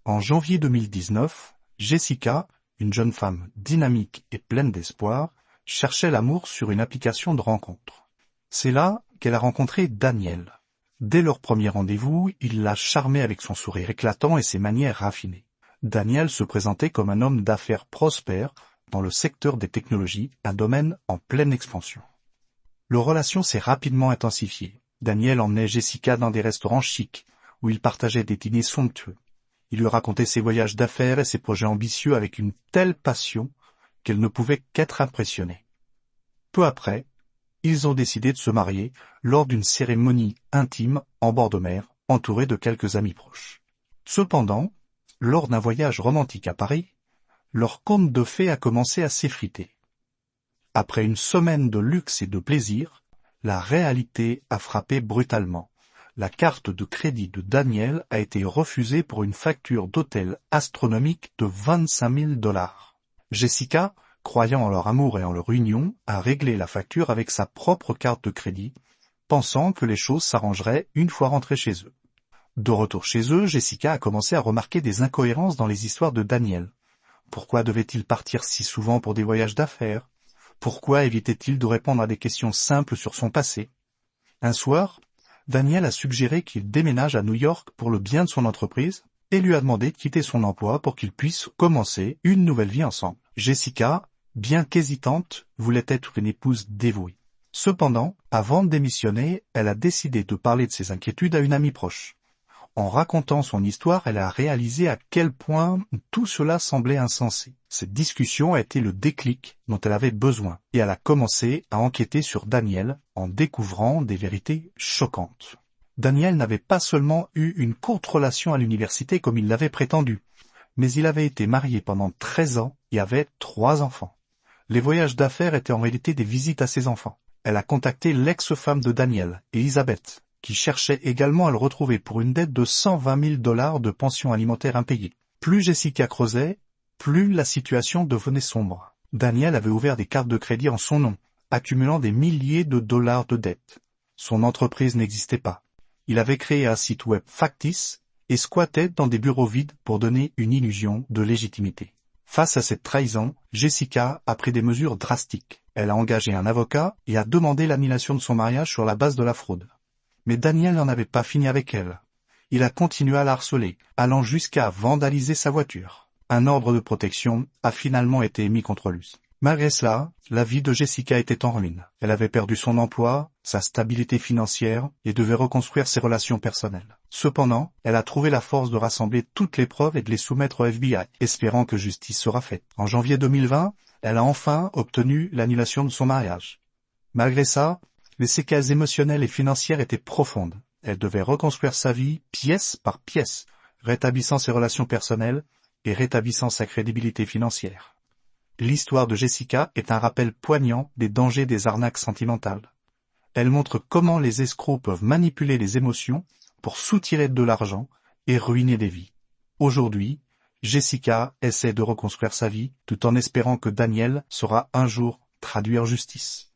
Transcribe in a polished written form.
En janvier 2019, Jessica, une jeune femme dynamique et pleine d'espoir, cherchait l'amour sur une application de rencontre. C'est là qu'elle a rencontré Daniel. Dès leur premier rendez-vous, il l'a charmée avec son sourire éclatant et ses manières raffinées. Daniel se présentait comme un homme d'affaires prospère dans le secteur des technologies, un domaine en pleine expansion. Leur relation s'est rapidement intensifiée. Daniel emmenait Jessica dans des restaurants chics, où ils partageaient des dîners somptueux. Il lui racontait ses voyages d'affaires et ses projets ambitieux avec une telle passion qu'elle ne pouvait qu'être impressionnée. Peu après, ils ont décidé de se marier lors d'une cérémonie intime en bord de mer, entourée de quelques amis proches. Cependant, lors d'un voyage romantique à Paris, leur conte de fées a commencé à s'effriter. Après une semaine de luxe et de plaisir, la réalité a frappé brutalement. La carte de crédit de Daniel a été refusée pour une facture d'hôtel astronomique de 25 000 $. Jessica, croyant en leur amour et en leur union, a réglé la facture avec sa propre carte de crédit, pensant que les choses s'arrangeraient une fois rentrés chez eux. De retour chez eux, Jessica a commencé à remarquer des incohérences dans les histoires de Daniel. Pourquoi devait-il partir si souvent pour des voyages d'affaires? Pourquoi évitait-il de répondre à des questions simples sur son passé? Un soir, Daniel a suggéré qu'il déménage à New York pour le bien de son entreprise et lui a demandé de quitter son emploi pour qu'ils puissent commencer une nouvelle vie ensemble. Jessica, bien qu'hésitante, voulait être une épouse dévouée. Cependant, avant de démissionner, elle a décidé de parler de ses inquiétudes à une amie proche. En racontant son histoire, elle a réalisé à quel point tout cela semblait insensé. Cette discussion a été le déclic dont elle avait besoin, et elle a commencé à enquêter sur Daniel en découvrant des vérités choquantes. Daniel n'avait pas seulement eu une courte relation à l'université comme il l'avait prétendu, mais il avait été marié pendant 13 ans et avait 3 enfants. Les voyages d'affaires étaient en réalité des visites à ses enfants. Elle a contacté l'ex-femme de Daniel, Elisabeth, qui cherchait également à le retrouver pour une dette de 120 000 $ de pension alimentaire impayée. Plus Jessica creusait, plus la situation devenait sombre. Daniel avait ouvert des cartes de crédit en son nom, accumulant des milliers de dollars de dettes. Son entreprise n'existait pas. Il avait créé un site web factice et squattait dans des bureaux vides pour donner une illusion de légitimité. Face à cette trahison, Jessica a pris des mesures drastiques. Elle a engagé un avocat et a demandé l'annulation de son mariage sur la base de la fraude. Mais Daniel n'en avait pas fini avec elle. Il a continué à la harceler, allant jusqu'à vandaliser sa voiture. Un ordre de protection a finalement été émis contre lui. Malgré cela, la vie de Jessica était en ruine. Elle avait perdu son emploi, sa stabilité financière et devait reconstruire ses relations personnelles. Cependant, elle a trouvé la force de rassembler toutes les preuves et de les soumettre au FBI, espérant que justice sera faite. En janvier 2020, elle a enfin obtenu l'annulation de son mariage. Malgré ça, les séquelles émotionnelles et financières étaient profondes. Elle devait reconstruire sa vie pièce par pièce, rétablissant ses relations personnelles et rétablissant sa crédibilité financière. L'histoire de Jessica est un rappel poignant des dangers des arnaques sentimentales. Elle montre comment les escrocs peuvent manipuler les émotions pour soutirer de l'argent et ruiner des vies. Aujourd'hui, Jessica essaie de reconstruire sa vie tout en espérant que Daniel saura un jour traduire justice.